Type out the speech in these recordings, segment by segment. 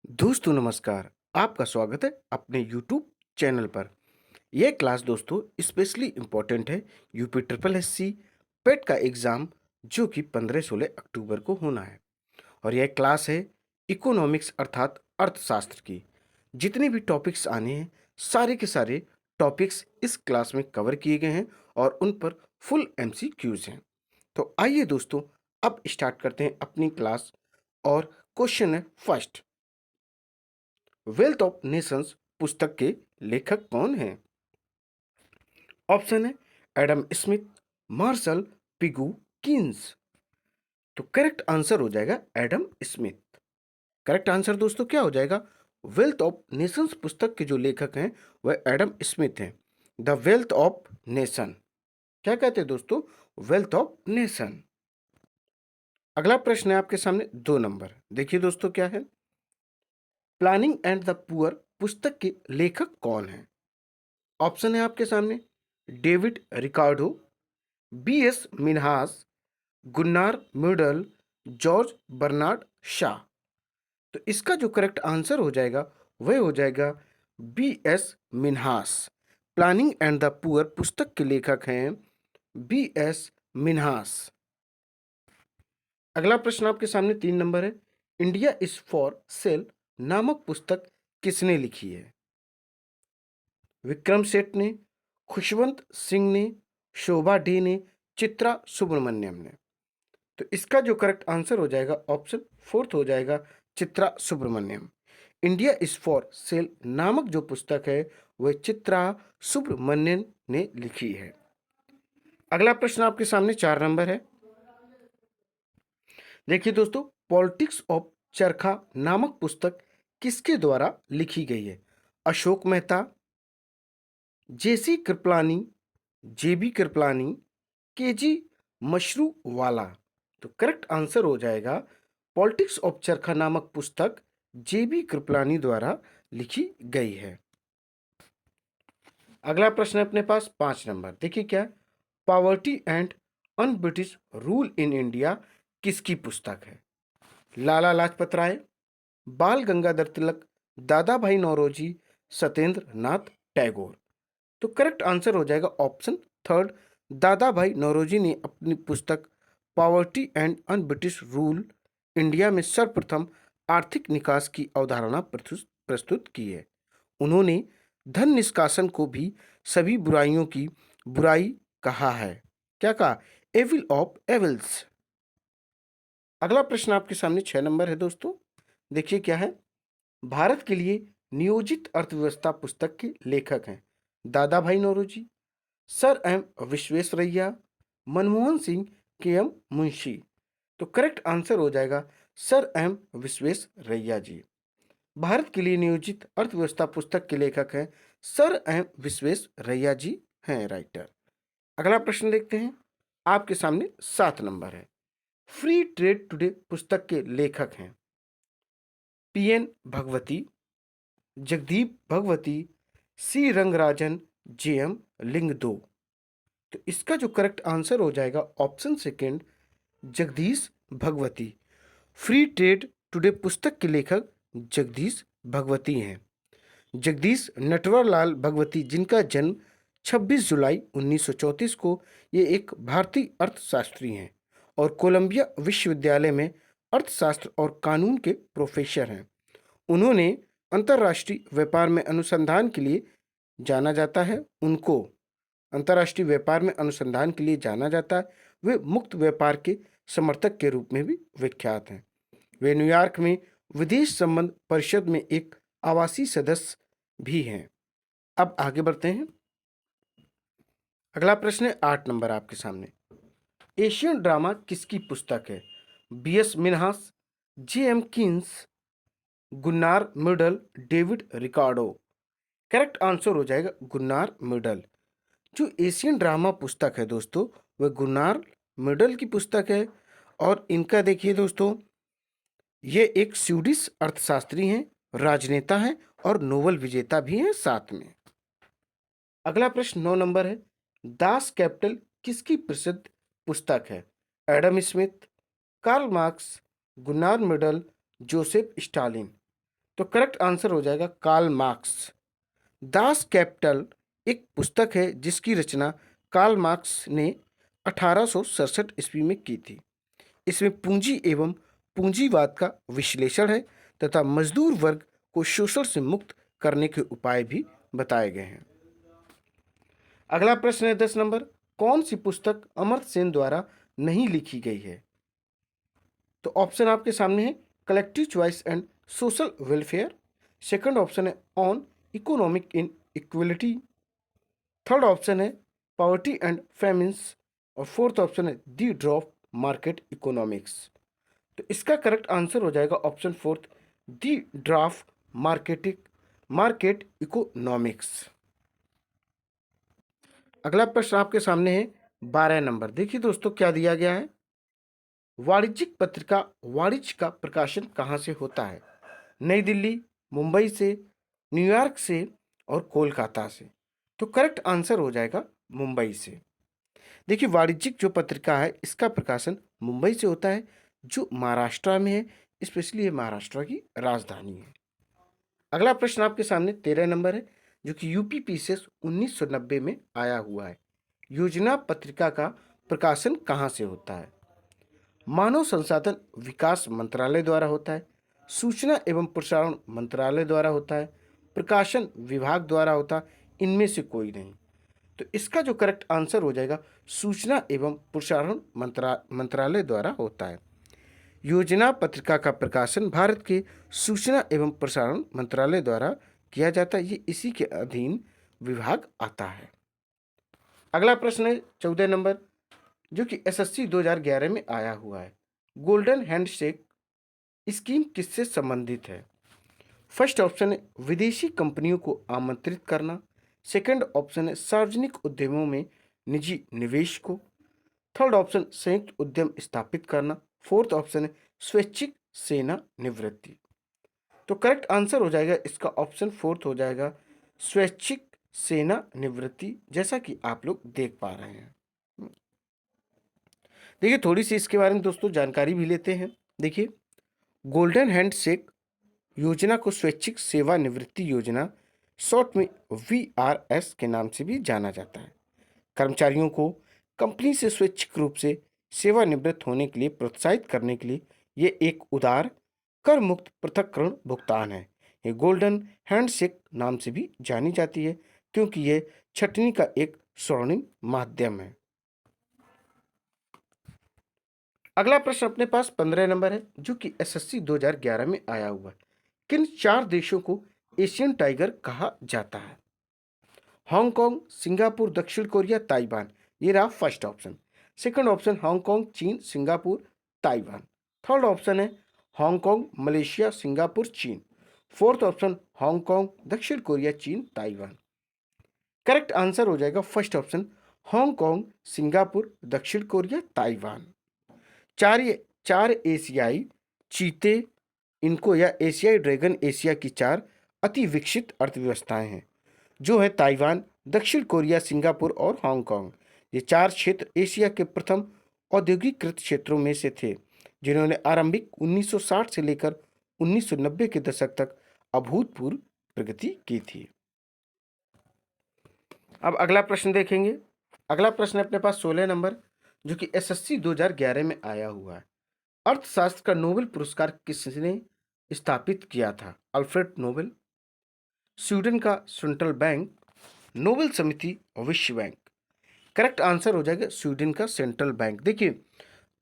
दोस्तों नमस्कार, आपका स्वागत है अपने यूट्यूब चैनल पर। यह क्लास दोस्तों स्पेशली इम्पोर्टेंट है यूपी ट्रिपल एससी पेट का एग्ज़ाम जो कि 15-16 अक्टूबर को होना है। और यह क्लास है इकोनॉमिक्स अर्थात अर्थशास्त्र की। जितने भी टॉपिक्स आने हैं सारे के सारे टॉपिक्स इस क्लास में कवर किए गए हैं और उन पर फुल एमसीक्यूज़ हैं। तो आइए दोस्तों अब स्टार्ट करते हैं अपनी क्लास। और क्वेश्चन है फर्स्ट, वेल्थ ऑफ नेशंस पुस्तक के लेखक कौन हैं? ऑप्शन है Adam Smith, Marshall, Pigou, Keynes. तो करेक्ट आंसर हो जाएगा एडम स्मिथ। करेक्ट आंसर दोस्तों क्या हो जाएगा? वेल्थ ऑफ नेशंस पुस्तक के जो लेखक हैं वह एडम स्मिथ हैं। द वेल्थ ऑफ नेशन, क्या कहते हैं दोस्तों? Wealth of nation. अगला प्रश्न है आपके सामने 2 नंबर। देखिए दोस्तों क्या है, प्लानिंग एंड द पुअर पुस्तक के लेखक कौन हैं? ऑप्शन है आपके सामने David Ricardo, B S Minhas, Gunnar Myrdal, George Bernard Shaw. तो इसका जो करेक्ट आंसर हो जाएगा वह हो जाएगा B S Minhas. Planning and the poor पुस्तक के लेखक हैं बी एस मिन्हास। अगला प्रश्न आपके सामने 3 नंबर है, इंडिया इज फॉर सेल नामक पुस्तक किसने लिखी है? विक्रम सेठ ने, खुशवंत सिंह ने, शोभा डे ने, चित्रा सुब्रमण्यम ने। तो इसका जो करेक्ट आंसर हो जाएगा ऑप्शन फोर्थ हो जाएगा Chitra Subramaniam. India is for sale नामक जो पुस्तक है वह चित्रा सुब्रमण्यम ने लिखी है। अगला प्रश्न आपके सामने 4 नंबर है। देखिए दोस्तों, पॉलिटिक्स ऑफ चरखा नामक पुस्तक किसके द्वारा लिखी गई है? अशोक मेहता, जेसी कृपलानी, जेबी कृपलानी, केजी मशरूवाला। तो करेक्ट आंसर हो जाएगा पॉलिटिक्स ऑफ चरखा नामक पुस्तक जेबी कृपलानी द्वारा लिखी गई है। अगला प्रश्न है अपने पास 5 नंबर। देखिए क्या है, poverty and un British rule in India किसकी पुस्तक है? लाला लाजपत राय, बाल गंगाधर तिलक, दादा भाई नौरोजी, सत्येंद्र नाथ टैगोर। तो करेक्ट आंसर हो जाएगा ऑप्शन थर्ड, दादा भाई नौरोजी ने अपनी पुस्तक poverty and un British rule India में सर्वप्रथम आर्थिक निकास की अवधारणा प्रस्तुत की है। उन्होंने धन निष्कासन को भी सभी बुराइयों की बुराई कहा है। क्या कहा? Evil of evils. अगला प्रश्न आपके सामने 6 नंबर है दोस्तों। देखिए क्या है, भारत के लिए नियोजित अर्थव्यवस्था पुस्तक के लेखक हैं दादा भाई नौरोजी, सर एम विश्वेश्वरैया, मनमोहन सिंह, के एम मुंशी। तो करेक्ट आंसर हो जाएगा सर एम विश्वेश्वरैया जी। भारत के लिए नियोजित अर्थव्यवस्था पुस्तक के लेखक हैं सर एम विश्वेश्वरैया जी हैं राइटर। अगला प्रश्न देखते हैं, आपके सामने 7 नंबर है। फ्री ट्रेड टुडे पुस्तक के लेखक हैं पी एन भगवती, जगदीप भगवती, सी रंगराजन, जे एम लिंगदो। तो इसका जो करेक्ट आंसर हो जाएगा option second, Jagdish Bhagwati. Free trade today पुस्तक के लेखक जगदीश भगवती हैं। जगदीश नटवरलाल भगवती, जिनका जन्म 26 जुलाई 1934 को, ये एक भारतीय अर्थशास्त्री हैं और कोलंबिया विश्वविद्यालय में अर्थशास्त्र और कानून के प्रोफेसर हैं। उन्होंने अंतर्राष्ट्रीय व्यापार में अनुसंधान के लिए जाना जाता है। उनको अंतर्राष्ट्रीय व्यापार में अनुसंधान के लिए जाना जाता है। वे मुक्त व्यापार के समर्थक के रूप में भी विख्यात हैं। वे न्यूयॉर्क में विदेश संबंध परिषद में एक आवासीय सदस्य भी हैं। अब आगे बढ़ते हैं। अगला प्रश्न है 8 नंबर आपके सामने। एशियन ड्रामा किसकी पुस्तक है? B S Minhas, J M Keynes, Gunnar Myrdal, David Ricardo. Correct answer हो जाएगा गुन्नार मिडल। जो एशियन ड्रामा पुस्तक है दोस्तों वह गुन्नार मिडल की पुस्तक है। और इनका देखिए दोस्तों, ये एक स्वीडिश अर्थशास्त्री हैं, राजनेता हैं और नोबेल विजेता भी हैं साथ में। अगला प्रश्न 9 नंबर है, दास कैपिटल किसकी प्रसिद्ध पुस्तक है? Adam Smith, Karl Marx, Gunnar Myrdal, Joseph Stalin. तो करेक्ट आंसर हो जाएगा कार्ल मार्क्स। दास कैपिटल एक पुस्तक है जिसकी रचना कार्ल मार्क्स ने 1867 ईस्वी में की थी। इसमें पूंजी एवं पूंजीवाद का विश्लेषण है तथा मजदूर वर्ग को शोषण से मुक्त करने के उपाय भी बताए गए हैं। अगला प्रश्न है 10 नंबर, कौन सी पुस्तक अमर्त्य सेन द्वारा नहीं लिखी गई है? तो ऑप्शन आपके सामने है collective choice and social welfare, second option है on economic inequality, third option है पॉवर्टी एंड फेमिन्स और फोर्थ ऑप्शन है दी ड्रॉप मार्केट इकोनॉमिक्स। तो इसका करेक्ट आंसर हो जाएगा ऑप्शन फोर्थ, दी ड्राफ्ट मार्केट इकोनॉमिक्स। अगला प्रश्न आपके सामने है 12 नंबर। देखिए दोस्तों क्या दिया गया है, वाणिज्यिक पत्रिका वाणिज्य का प्रकाशन कहाँ से होता है? नई दिल्ली, मुंबई से, न्यूयॉर्क से और कोलकाता से। तो करेक्ट आंसर हो जाएगा मुंबई से। देखिए वाणिज्यिक जो पत्रिका है इसका प्रकाशन मुंबई से होता है जो महाराष्ट्र में है, स्पेशली ये महाराष्ट्र की राजधानी है। अगला प्रश्न आपके सामने 13 नंबर है जो कि यूपी पीसीएस 1990 में आया हुआ है। योजना पत्रिका का प्रकाशन कहाँ से होता है? मानव संसाधन विकास मंत्रालय द्वारा होता है, सूचना एवं प्रसारण मंत्रालय द्वारा होता है, प्रकाशन विभाग द्वारा होता है, इनमें से कोई नहीं। तो इसका जो करेक्ट आंसर हो जाएगा सूचना एवं प्रसारण मंत्रालय द्वारा होता है। योजना पत्रिका का प्रकाशन भारत के सूचना एवं प्रसारण मंत्रालय द्वारा किया जाता है, ये इसी के अधीन विभाग आता है। अगला प्रश्न है 14 नंबर जो कि एसएससी 2011 में आया हुआ है। गोल्डन हैंडशेक स्कीम किससे संबंधित है? फर्स्ट ऑप्शन है विदेशी कंपनियों को आमंत्रित करना, सेकंड ऑप्शन है सार्वजनिक उद्यमों में निजी निवेश को, थर्ड ऑप्शन संयुक्त उद्यम स्थापित करना, फोर्थ ऑप्शन है स्वैच्छिक सेना निवृत्ति। तो करेक्ट आंसर हो जाएगा इसका ऑप्शन फोर्थ हो जाएगा स्वैच्छिक सेना निवृत्ति, जैसा कि आप लोग देख पा रहे हैं। देखिए थोड़ी सी इसके बारे में दोस्तों जानकारी भी लेते हैं। देखिए गोल्डन हैंडशेक योजना को स्वैच्छिक सेवानिवृत्ति योजना शॉर्ट में वीआरएस के नाम से भी जाना जाता है। कर्मचारियों को कंपनी से स्वैच्छिक रूप से सेवानिवृत्त होने के लिए प्रोत्साहित करने के लिए ये एक उदार कर मुक्त पृथक्करण भुगतान है। ये गोल्डन हैंडशेक नाम से भी जानी जाती है क्योंकि ये छटनी का एक स्वर्णिम माध्यम है। अगला प्रश्न अपने पास 15 नंबर है जो कि एसएससी 2011 में आया हुआ है। किन 4 देशों को एशियन टाइगर कहा जाता है? हांगकांग, सिंगापुर, दक्षिण कोरिया, ताइवान। ये रहा first option. Second option Hong Kong, चीन, सिंगापुर, ताइवान। थर्ड ऑप्शन है हांगकांग, मलेशिया, सिंगापुर, चीन। फोर्थ ऑप्शन हांगकांग, दक्षिण कोरिया, चीन, ताइवान। करेक्ट आंसर हो जाएगा फर्स्ट ऑप्शन हांगकांग, सिंगापुर, दक्षिण कोरिया, ताइवान। चार एशियाई चीते, इनको या एशियाई ड्रैगन एशिया की 4 अति विकसित अर्थव्यवस्थाएं हैं जो है ताइवान, दक्षिण कोरिया, सिंगापुर और हांगकांग। ये 4 क्षेत्र एशिया के प्रथम औद्योगिकृत क्षेत्रों में से थे जिन्होंने आरंभिक 1960 से लेकर 1990 के दशक तक अभूतपूर्व प्रगति की थी। अब अगला प्रश्न देखेंगे। अगला प्रश्न अपने पास 16 नंबर जो कि एसएससी 2011 में आया हुआ है। अर्थशास्त्र का नोबेल पुरस्कार किसने स्थापित किया था? अल्फ्रेड नोबेल, स्वीडन का सेंट्रल बैंक, नोबेल समिति और विश्व बैंक। करेक्ट आंसर हो जाएगा स्वीडन का सेंट्रल बैंक। देखिए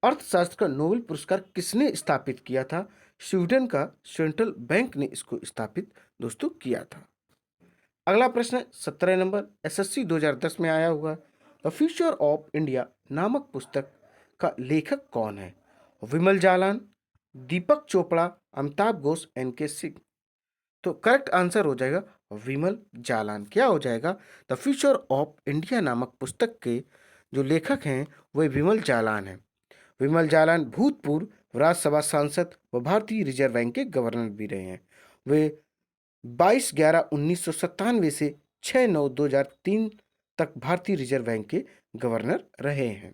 अर्थशास्त्र का नोबेल पुरस्कार किसने स्थापित किया था? स्वीडन का सेंट्रल बैंक ने इसको स्थापित दोस्तों किया था। अगला प्रश्न 17 नंबर एसएससी 2010 में आया हुआ द फ्यूचर ऑफ इंडिया नामक पुस्तक का लेखक कौन है? विमल जालान, दीपक चोपड़ा, अमिताभ घोष, एनके सिंह। तो करेक्ट आंसर हो जाएगा विमल जालान। क्या हो जाएगा? द फ्यूचर ऑफ इंडिया नामक पुस्तक के जो लेखक हैं वह विमल जालान हैं। विमल जालान भूतपूर्व राज्यसभा सांसद व भारतीय रिजर्व बैंक के गवर्नर भी रहे हैं। वे 22/11/1997 से 6/9/2003 तक भारतीय रिजर्व बैंक के गवर्नर रहे हैं।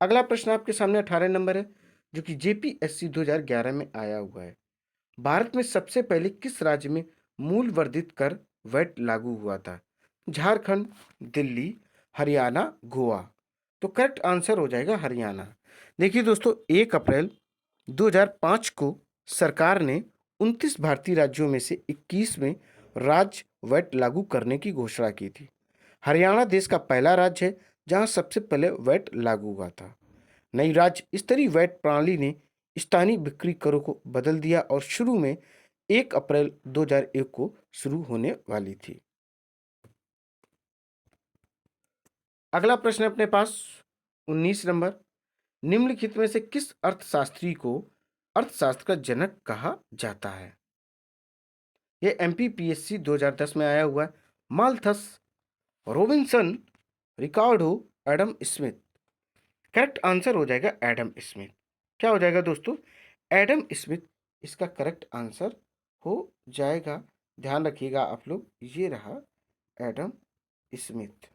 अगला प्रश्न आपके सामने 18 नंबर है जो कि जेपीएससी 2011 में आया हुआ है। भारत में सबसे पहले किस राज्य में मूल वर्धित कर वैट लागू हुआ था? झारखंड, दिल्ली, हरियाणा, गोवा। तो करेक्ट आंसर हो जाएगा हरियाणा। देखिए दोस्तों, 1 अप्रैल 2005 को सरकार ने 29 भारतीय राज्यों में से 21 में राज्य वैट लागू करने की घोषणा की थी। हरियाणा देश का पहला राज्य है जहां सबसे पहले वैट लागू हुआ था। नई राज्य स्तरीय वैट प्रणाली ने स्थानीय बिक्री करों को बदल दिया और शुरू में 1 अप्रैल 2001 को शुरू होने वाली थी। अगला प्रश्न अपने पास 19 नंबर। निम्नलिखित में से किस अर्थशास्त्री को अर्थशास्त्र का जनक कहा जाता है? यह एमपीपीएससी 2010 में आया हुआ है। माल्थस, रॉबिन्सन, रिकार्डो, एडम स्मिथ। करेक्ट आंसर हो जाएगा एडम स्मिथ। क्या हो जाएगा दोस्तों? एडम स्मिथ इसका करेक्ट आंसर हो जाएगा। ध्यान रखिएगा आप लोग, ये रहा एडम स्मिथ।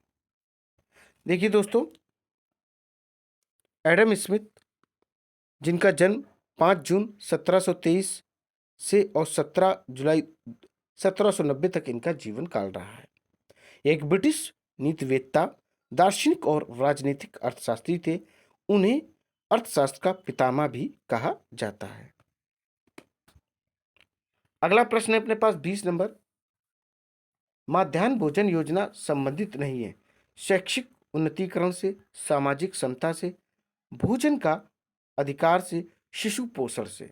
देखिए दोस्तों, एडम स्मिथ जिनका जन्म 5 जून 1723 से और 17 जुलाई 1790 तक इनका जीवन काल रहा है। एक ब्रिटिश नीतिवेत्ता, दार्शनिक और राजनीतिक अर्थशास्त्री थे। उन्हें अर्थशास्त्र का पितामह भी कहा जाता है। अगला प्रश्न है अपने पास 20 नंबर। मध्याह्न भोजन योजना संबंधित नहीं है शैक्षिक उन्नतीकरण से, सामाजिक समता से, भोजन का अधिकार से, शिशु पोषण से।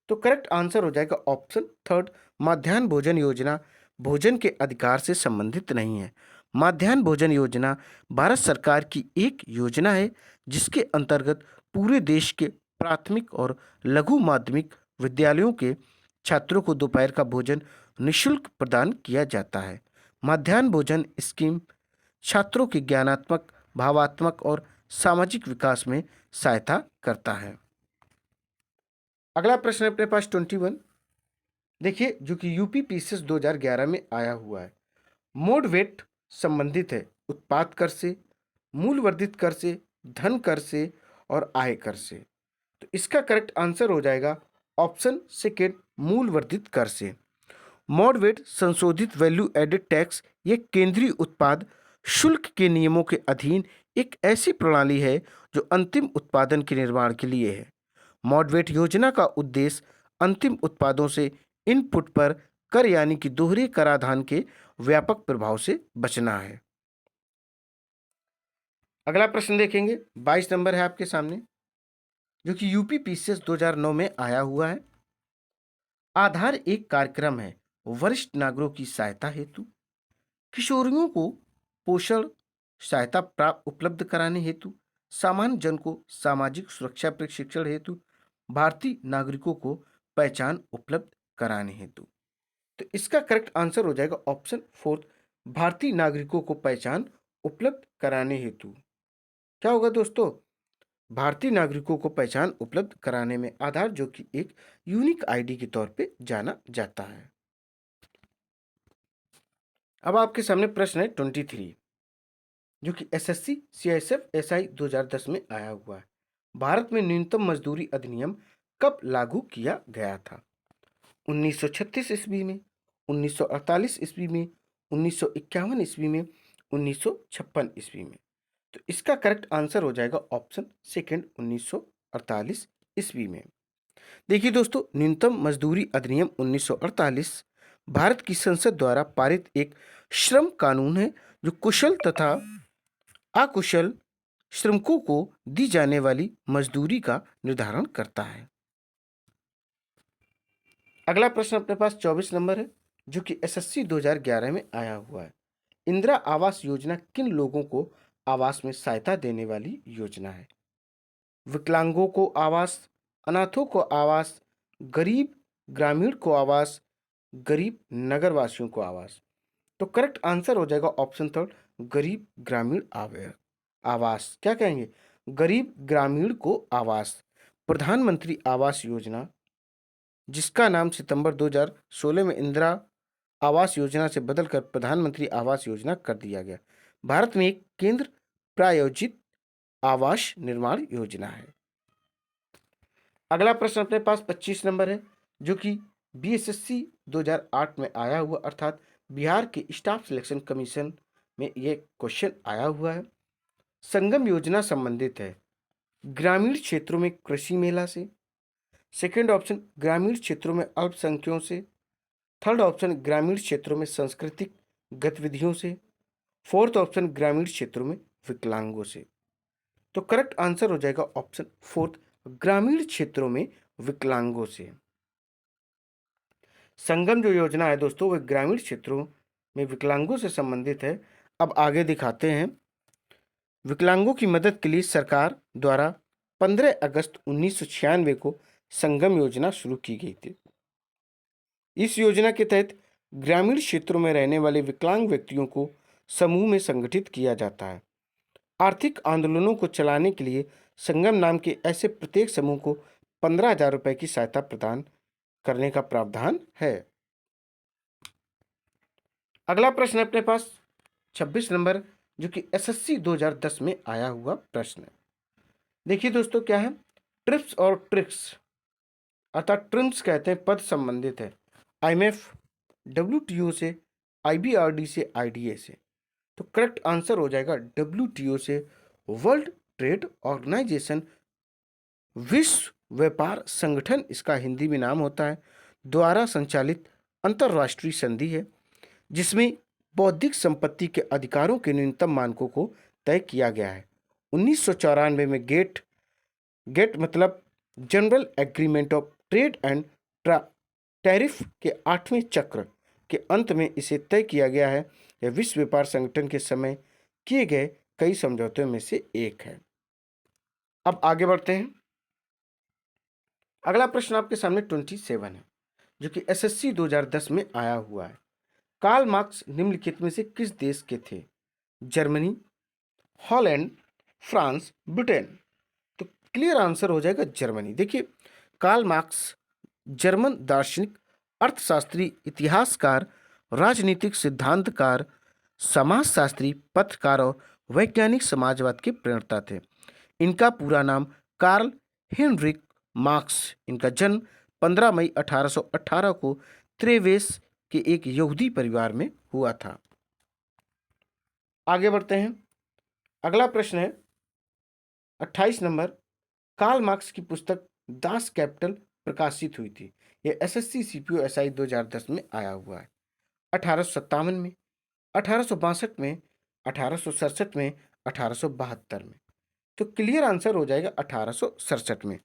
तो करेक्ट आंसर हो जाएगा ऑप्शन थर्ड। मध्याह्न भोजन योजना भोजन के अधिकार से संबंधित नहीं है। मध्याह्न भोजन योजना भारत सरकार की एक योजना है जिसके अंतर्गत पूरे देश के प्राथमिक और लघु माध्यमिक विद्यालयों के छात्रों को दोपहर का भोजन निःशुल्क प्रदान किया जाता है। मध्याह्न भोजन स्कीम छात्रों के ज्ञानात्मक, भावात्मक और सामाजिक विकास में सहायता करता है। अगला प्रश्न है अपने पास 21। देखिए, जो कि यूपी पीसीएस 2011 में आया हुआ है। मोड वेट संबंधित है उत्पाद कर से, मूल वर्धित कर से, धन कर से और आय कर से। तो इसका करेक्ट आंसर हो जाएगा ऑप्शन सेकेंड, मूल वर्धित कर से। मॉड वेट संशोधित वैल्यू एडेड टैक्स ये केंद्रीय उत्पाद शुल्क के नियमों के अधीन एक ऐसी प्रणाली है जो अंतिम उत्पादन के निर्माण के लिए है। मॉडवेट योजना का उद्देश्य अंतिम उत्पादों से इनपुट पर कर यानी कि दोहरे कराधान के व्यापक प्रभाव से बचना है। अगला प्रश्न देखेंगे, 22 नंबर है आपके सामने, जो कि यूपी पीसीएस 2009 में आया हुआ है। आधार एक कार्यक्रम है वरिष्ठ नागरिकों की सहायता हेतु, किशोरियों को पोषण सहायता प्राप्त उपलब्ध कराने हेतु, सामान्य जन को सामाजिक सुरक्षा प्रशिक्षण हेतु, भारतीय नागरिकों को पहचान उपलब्ध कराने हेतु। तो इसका करेक्ट आंसर हो जाएगा ऑप्शन फोर्थ, भारतीय नागरिकों को पहचान उपलब्ध कराने हेतु। क्या होगा दोस्तों? भारतीय नागरिकों को पहचान उपलब्ध कराने में आधार, जो कि एक यूनिक आईडी के तौर पे जाना जाता है। अब आपके सामने प्रश्न है 23, जो कि एसएससी सीआईएसएफ एसआई 2010 में आया हुआ है। भारत में न्यूनतम मजदूरी अधिनियम कब लागू किया गया था? 1936 ईस्वी में, 1948 ईस्वी में, 1951 ईस्वी में, 1956 ईस्वी में। तो इसका करेक्ट आंसर हो जाएगा ऑप्शन सेकंड, 1948 ईस्वी में। देखिए दोस्तों, न्यूनतम मजदूरी अधिनियम 1948 भारत की संसद द्वारा पारित एक श्रम कानून है जो कुशल तथा अकुशल श्रमिकों को दी जाने वाली मजदूरी का निर्धारण करता है। अगला प्रश्न अपने पास 24 नंबर है, जो कि एसएससी 2011 में आया हुआ है। इंदिरा आवास योजना किन लोगों को आवास में सहायता देने वाली योजना है? विकलांगों को आवास, अनाथों को आवास, गरीब ग्रामीण को आवास, गरीब नगरवासियों को आवास। तो करेक्ट आंसर हो जाएगा ऑप्शन थर्ड, गरीब ग्रामीण आवास। क्या कहेंगे? गरीब ग्रामीण को आवास। प्रधानमंत्री आवास योजना, जिसका नाम सितंबर 2016 में इंदिरा आवास योजना से बदलकर प्रधानमंत्री आवास योजना कर दिया गया, भारत में एक केंद्र प्रायोजित आवास निर्माण योजना है। अगला प्रश्न अपने पास 25 नंबर है, जो कि बीएसएससी 2008 में आया हुआ, अर्थात बिहार के स्टाफ सिलेक्शन कमीशन में ये क्वेश्चन आया हुआ है। संगम योजना संबंधित है ग्रामीण क्षेत्रों में कृषि मेला से। सेकंड ऑप्शन ग्रामीण क्षेत्रों में अल्पसंख्यकों से। थर्ड ऑप्शन ग्रामीण क्षेत्रों में सांस्कृतिक गतिविधियों से। फोर्थ ऑप्शन ग्रामीण क्षेत्रों में विकलांगों से। तो करेक्ट आंसर हो जाएगा ऑप्शन फोर्थ, ग्रामीण क्षेत्रों में विकलांगों से। संगम जो योजना है दोस्तों, वह ग्रामीण क्षेत्रों में विकलांगों से संबंधित है। अब आगे दिखाते हैं। विकलांगों की मदद के लिए सरकार द्वारा 15 अगस्त 1996 को संगम योजना शुरू की गई थी। इस योजना के तहत ग्रामीण क्षेत्रों में रहने वाले विकलांग व्यक्तियों को समूह में संगठित किया जाता है। आर्थिक आंदोलनों को चलाने के लिए संगम नाम के ऐसे प्रत्येक समूह को 15,000 रुपए की सहायता प्रदान करने का प्रावधान है। अगला प्रश्न अपने पास 26 नंबर, जो कि एसएससी 2010 में आया हुआ प्रश्न है। देखिए दोस्तों क्या है, ट्रिप्स और ट्रिक्स अर्थात ट्रिम्स कहते हैं पद संबंधित है आईएमएफ, डब्ल्यूटीओ से, आईबीआरडी से, आईडीए से। तो करेक्ट आंसर हो जाएगा डब्ल्यूटीओ से, वर्ल्ड ट्रेड ऑर्गेनाइजेशन, विश्व व्यापार संगठन इसका हिंदी में नाम होता है, द्वारा संचालित अंतर्राष्ट्रीय संधि है जिसमें बौद्धिक संपत्ति के अधिकारों के न्यूनतम मानकों को तय किया गया है। 1994 में गेट मतलब general agreement of trade and tariff के 8वें चक्र के अंत में इसे तय किया गया है। यह विश्व व्यापार संगठन के समय किए गए कई समझौतों में से एक है। अब आगे बढ़ते हैं। अगला प्रश्न आपके सामने 27 है, जो कि एसएससी 2010 में आया हुआ है। कार्ल मार्क्स निम्नलिखित में से किस देश के थे? Germany, Holland, France, Britain. तो क्लियर आंसर हो जाएगा जर्मनी। देखिए कार्ल मार्क्स जर्मन दार्शनिक, अर्थशास्त्री, इतिहासकार, राजनीतिक सिद्धांतकार, समाजशास्त्री, पत्रकार और वैज्ञानिक समाजवाद के प्रणेता थे। इनका पूरा नाम कार्ल हेनरिक मार्क्स। इनका जन्म 15 मई 1818 को त्रेवेस के एक यहूदी परिवार में हुआ था। आगे बढ़ते हैं। अगला प्रश्न है 28 नंबर, कार्ल मार्क्स की पुस्तक दास कैपिटल प्रकाशित हुई थी। यह एसएससी सीपीओ एसआई 2010 में आया हुआ है। 1857 में, 1862 में, 1867 में, 1872 में। तो क्लियर आंसर हो जाएगा 1867 में।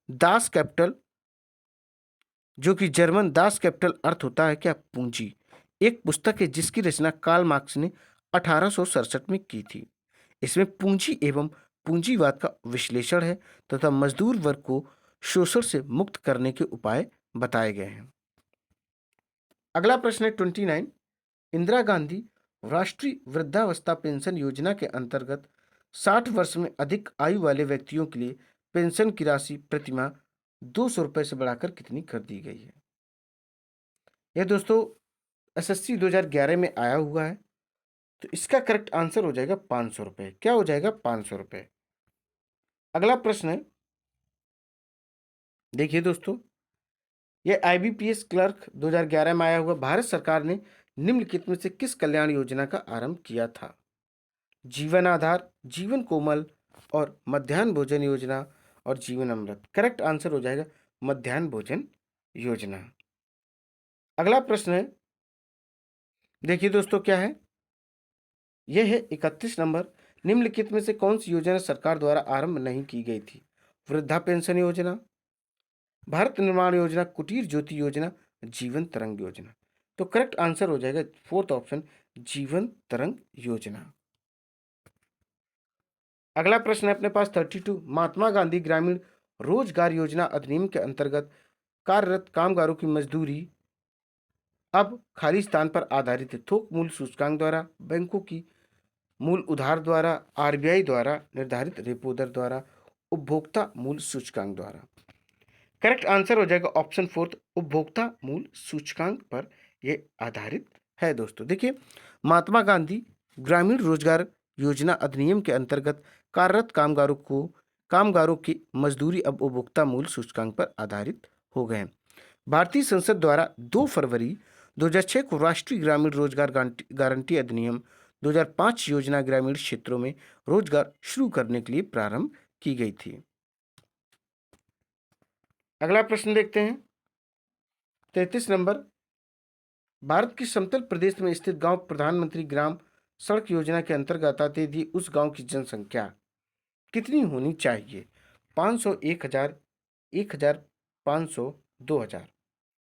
दास कैपिटल, जो कि जर्मन दास कैपिटल अर्थ होता है क्या? पूंजी। एक पुस्तक है जिसकी रचना कार्ल मार्क्स ने 1867 में की थी। इसमें पूंजी एवं पूंजीवाद का विश्लेषण है तथा मजदूर वर्ग को शोषण से मुक्त करने के उपाय बताए गए हैं। अगला प्रश्न है 29, इंदिरा गांधी राष्ट्रीय वृद्धावस्था पेंशन योजना के अंतर्गत 60 वर्ष में अधिक आयु वाले व्यक्तियों के लिए पेंशन की राशि प्रतिमाह 200 रुपए से बढ़ाकर कितनी कर दी गई है? यह दोस्तों एसएससी 2011 में आया हुआ है। तो इसका करेक्ट आंसर हो जाएगा 500 रुपए। क्या हो जाएगा? 500 रुपए। अगला प्रश्न है, देखिए दोस्तों, यह आईबीपीएस क्लर्क 2011 में आया हुआ। भारत सरकार ने निम्नलिखित में से किस कल्याण योजना का आरंभ किया था? जीवन आधार, जीवन कोमल और मध्याह्न भोजन योजना और जीवन अमृत। करेक्ट आंसर हो जाएगा मध्याह्न भोजन योजना। अगला प्रश्न है, देखिए दोस्तों क्या है, यह है 31 नंबर, निम्नलिखित में से कौन सी योजना सरकार द्वारा आरंभ नहीं की गई थी? वृद्धा पेंशन योजना, भारत निर्माण योजना, कुटीर ज्योति योजना, जीवन तरंग योजना। तो करेक्ट आंसर हो जाएगा फोर्थ ऑप्शन, जीवन तरंग योजना। अगला प्रश्न है अपने पास 32, महात्मा गांधी ग्रामीण रोजगार योजना अधिनियम के अंतर्गत कार्यरत कामगारों की मजदूरी अब खाली स्थान पर आधारित है। थोक मूल्य सूचकांक द्वारा, बैंकों की मूल उधार द्वारा, आरबीआई द्वारा निर्धारित रेपो दर द्वारा, उपभोक्ता मूल्य सूचकांक द्वारा। करेक्ट आंसर हो जाएगा ऑप्शन फोर्थ, उपभोक्ता मूल्य सूचकांक पर यह आधारित है। दोस्तों देखिए, महात्मा गांधी ग्रामीण रोजगार योजना अधिनियम के अंतर्गत कार्यरत कामगारों की मजदूरी अब उपभोक्ता मूल्य सूचकांक पर आधारित हो गए हैं। भारतीय संसद द्वारा 2 फरवरी 2006 को राष्ट्रीय ग्रामीण रोजगार गारंटी अधिनियम 2005 योजना ग्रामीण क्षेत्रों में रोजगार शुरू करने के लिए प्रारंभ की गई थी। अगला प्रश्न देखते हैं 33 नंबर। भारत के समतल प्रदेश में स्थित गांव प्रधानमंत्री ग्राम सड़क योजना के अंतर्गत आते यदि उस गांव की जनसंख्या कितनी होनी चाहिए? 500, 1000, 1500, 2000।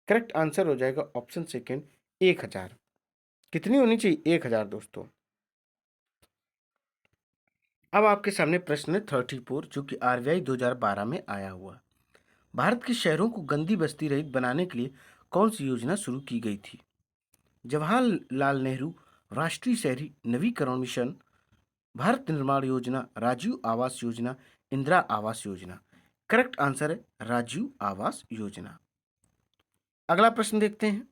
करेक्ट आंसर हो जाएगा ऑप्शन सेकंड 1000। कितनी होनी चाहिए? 1000 दोस्तों। अब आपके सामने प्रश्न है 34 जो कि आरबीआई 2012 में आया हुआ। भारत के शहरों को गंदी बस्ती रहित बनाने के लिए कौन सी योजना शुरू की गई थी? जवाहरलाल नेहरू राष्ट्रीय शहरी नवीकरण मिशन, भारत निर्माण योजना, राजीव आवास योजना, इंदिरा आवास योजना। करेक्ट आंसर है राजीव आवास योजना। अगला प्रश्न देखते हैं।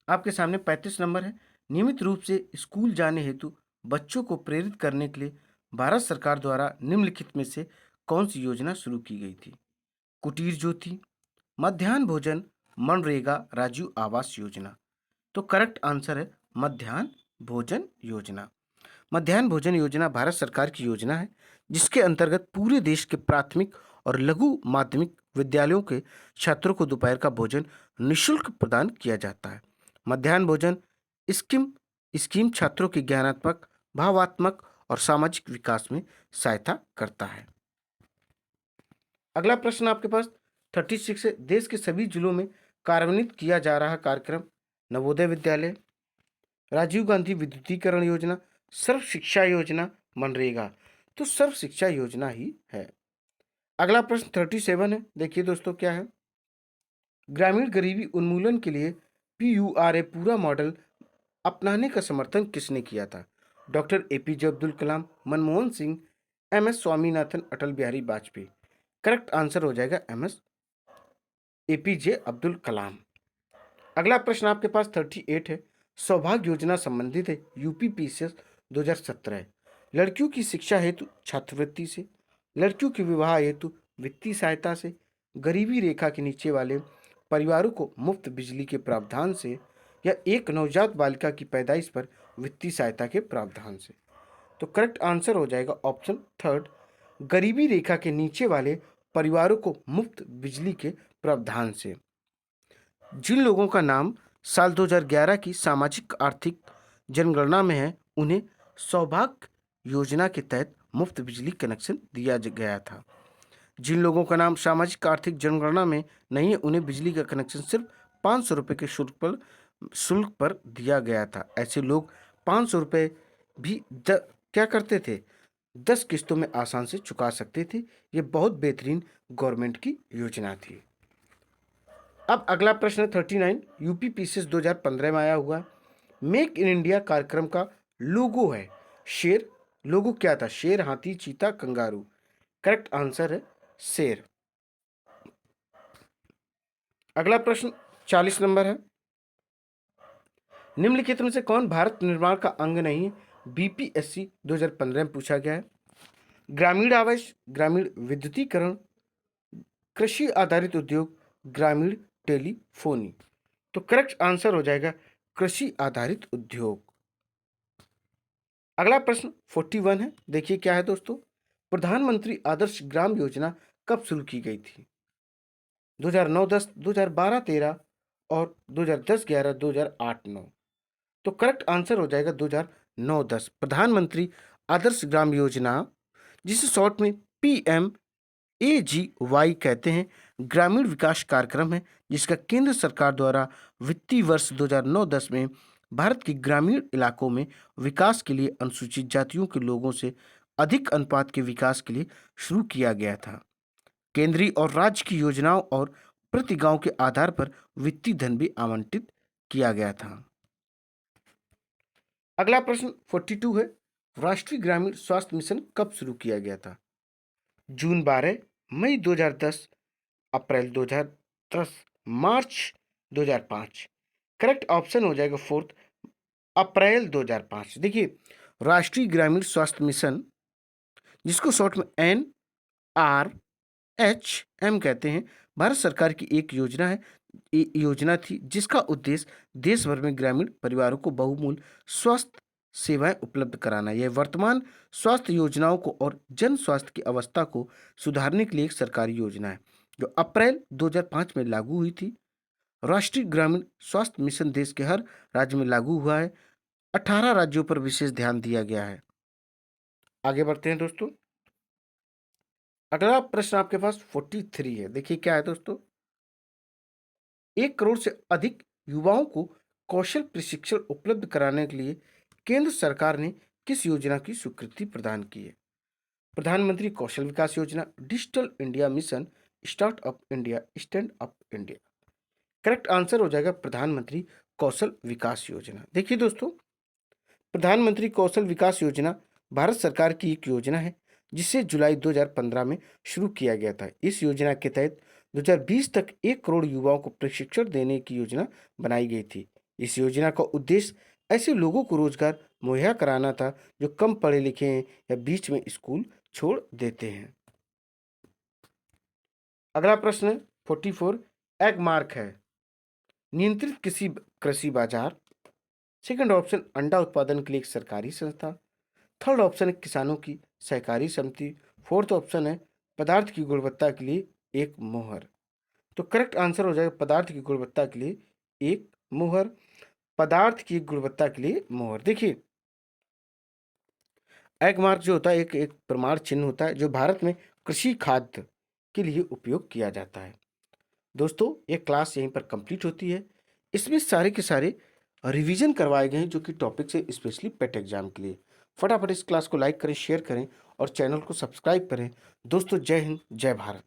आपके सामने 35 नंबर है। नियमित रूप से स्कूल जाने हेतु बच्चों को प्रेरित करने के लिए भारत सरकार द्वारा निम्नलिखित में से कौन सी योजना शुरू की गई थी? कुटीर ज्योति, मध्याह्न भोजन, मनरेगा, राजीव आवास योजना। तो करेक्ट आंसर है मध्याह्न भोजन योजना। मध्याह्न भोजन योजना भारत सरकार की योजना है जिसके अंतर्गत पूरे देश के प्राथमिक और लघु माध्यमिक विद्यालयों के छात्रों को दोपहर का भोजन निःशुल्क प्रदान किया जाता है। मध्याह्न भोजन स्कीम स्कीम छात्रों के ज्ञानात्मक, भावात्मक और सामाजिक विकास में सहायता करता है। अगला प्रश्न आपके पास 36 है। देश के सभी जिलों में कार्यान्वित किया जा रहा कार्यक्रम नवोदय विद्यालय, राजीव गांधी विद्युतीकरण योजना, सर्व शिक्षा योजना, मनरेगा। तो सर्व शिक्षा योजना ही है। अगला प्रश्न 37 है। देखिए दोस्तों क्या है। ग्रामीण गरीबी उन्मूलन के लिए PURA पूरा मॉडल अपनाने का समर्थन किसने किया था? Doctor APJ Abdul Kalam, Manmohan Singh, MS Swaminathan, Atal Bihari Vajpayee. Correct answer हो जाएगा MS APJ अब्दुल कलाम। अगला प्रश्न आपके पास 38 है। सौभाग्य योजना संबंधित है UPPCS 2017 है। लड़कियों की शिक्षा हेतु छात्रवृत्ति से, लड़कियों के विवाह हेतु वित्तीय सहायता से, गरीबी रेखा के नीचे वाले परिवारों को मुफ्त बिजली के प्रावधान से, या एक नवजात बालिका की पैदाइश पर वित्तीय सहायता के प्रावधान से। तो करेक्ट आंसर हो जाएगा ऑप्शन थर्ड, गरीबी रेखा के नीचे वाले परिवारों को मुफ्त बिजली के प्रावधान से। जिन लोगों का नाम साल 2011 की सामाजिक आर्थिक जनगणना में है उन्हें सौभाग्य योजना के तहत मुफ्त बिजली कनेक्शन दिया गया था। जिन लोगों का नाम सामाजिक आर्थिक जनगणना में नहीं है उन्हें बिजली का कनेक्शन सिर्फ 500 रुपये के शुल्क पर दिया गया था। ऐसे लोग 500 रुपये भी क्या करते थे? 10 किस्तों में आसान से चुका सकते थे। ये बहुत बेहतरीन गवर्नमेंट की योजना थी। अब अगला प्रश्न 39 UPPCS 2015 में आया हुआ मेक इन इंडिया कार्यक्रम का लोगो है शेर। लोगो क्या था? शेर, हाथी, चीता, कंगारू। करेक्ट आंसर है शेर। अगला प्रश्न 40 नंबर है। निम्नलिखित में से कौन भारत निर्माण का अंग नहीं है? BPSC 2015 में पूछा गया है। ग्रामीण आवास, ग्रामीण विद्युतीकरण, कृषि आधारित उद्योग, ग्रामीण टेलीफोनी। तो करेक्ट आंसर हो जाएगा कृषि आधारित उद्योग। अगला प्रश्न 41 है। देखिए क्या है दोस्तों। प्रधानमंत्री आदर्श ग्राम योजना कब शुरू की गई थी? 2009-10, 2012-13 और 2010-11, 2008-9। तो करेक्ट आंसर हो जाएगा 2009-10। प्रधानमंत्री आदर्श ग्राम योजना, जिसे शॉर्ट में PMAGY कहते हैं, ग्रामीण विकास कार्यक्रम है जिसका केंद्र सरकार द्वारा वित्तीय वर्ष 2009-10 में भारत के ग्रामीण इलाकों में विकास के लिए अनुसूचित जातियों के लोगों से अधिक अनुपात के विकास के लिए शुरू किया गया था। केंद्रीय और राज्य की योजनाओं और प्रति गांव के आधार पर वित्तीय धन भी आवंटित किया गया था। अगला प्रश्न 42 है। राष्ट्रीय ग्रामीण स्वास्थ्य मिशन कब शुरू किया गया था? जून 12, मई 2010, अप्रैल 2010, मार्च 2005। करेक्ट ऑप्शन हो जाएगा फोर्थ, अप्रैल 2005। देखिए राष्ट्रीय ग्रामीण स्वास्थ्य मिशन, जिसको शॉर्ट में NRSW एच कहते हैं, भारत सरकार की एक योजना है, योजना थी जिसका उद्देश्य देश भर में ग्रामीण परिवारों को बहुमूल्य स्वास्थ्य सेवाएं उपलब्ध कराना। यह वर्तमान स्वास्थ्य योजनाओं को और जन स्वास्थ्य की अवस्था को सुधारने के लिए एक सरकारी योजना है जो अप्रैल 2005 में लागू हुई थी। राष्ट्रीय ग्रामीण स्वास्थ्य मिशन देश के हर राज्य में लागू हुआ है। 18 राज्यों पर विशेष ध्यान दिया गया है। आगे बढ़ते हैं दोस्तों। अगला प्रश्न आपके पास 43 है। देखिए क्या है दोस्तों, 1 करोड़ से अधिक युवाओं को कौशल प्रशिक्षण उपलब्ध कराने के लिए केंद्र सरकार ने किस योजना की स्वीकृति प्रदान की है? प्रधानमंत्री कौशल विकास योजना, digital India mission, startup India, stand up India. Correct answer हो जाएगा प्रधानमंत्री कौशल विकास योजना। देखिए दोस्तों, प्रधानमंत्री कौशल विकास योजना भारत सरकार की एक योजना है जिसे जुलाई 2015 में शुरू किया गया था। इस योजना के तहत 2020 तक 1 करोड़ युवाओं को प्रशिक्षण देने की योजना बनाई गई थी। इस योजना का उद्देश्य ऐसे लोगों को रोजगार मुहैया कराना था जो कम पढ़े लिखे हैं या बीच में स्कूल छोड़ देते हैं। अगला प्रश्न 44 एग मार्क है। नियंत्रित कृषि बाजार। सेकंड ऑप्शन अंडा उत्पादन के लिए एक सरकारी संस्था। थर्ड ऑप्शन है किसानों की सहकारी समिति। फोर्थ ऑप्शन है पदार्थ की गुणवत्ता के लिए एक मोहर। तो करेक्ट आंसर हो जाएगा पदार्थ की गुणवत्ता के लिए एक मोहर। पदार्थ की गुणवत्ता के लिए मोहर। देखिए, एग मार्क जो होता है एक प्रमाण चिन्ह होता है जो भारत में कृषि खाद्य के लिए उपयोग किया जाता है। दोस्तों, ये क्लास यहीं पर कंप्लीट होती है। इसमें सारे के सारे रिवीजन करवाए गए हैं जो कि टॉपिक्स है स्पेशली पेट एग्जाम के लिए। फटाफट इस क्लास को लाइक करें, शेयर करें और चैनल को सब्सक्राइब करें। दोस्तों, जय हिंद, जय भारत।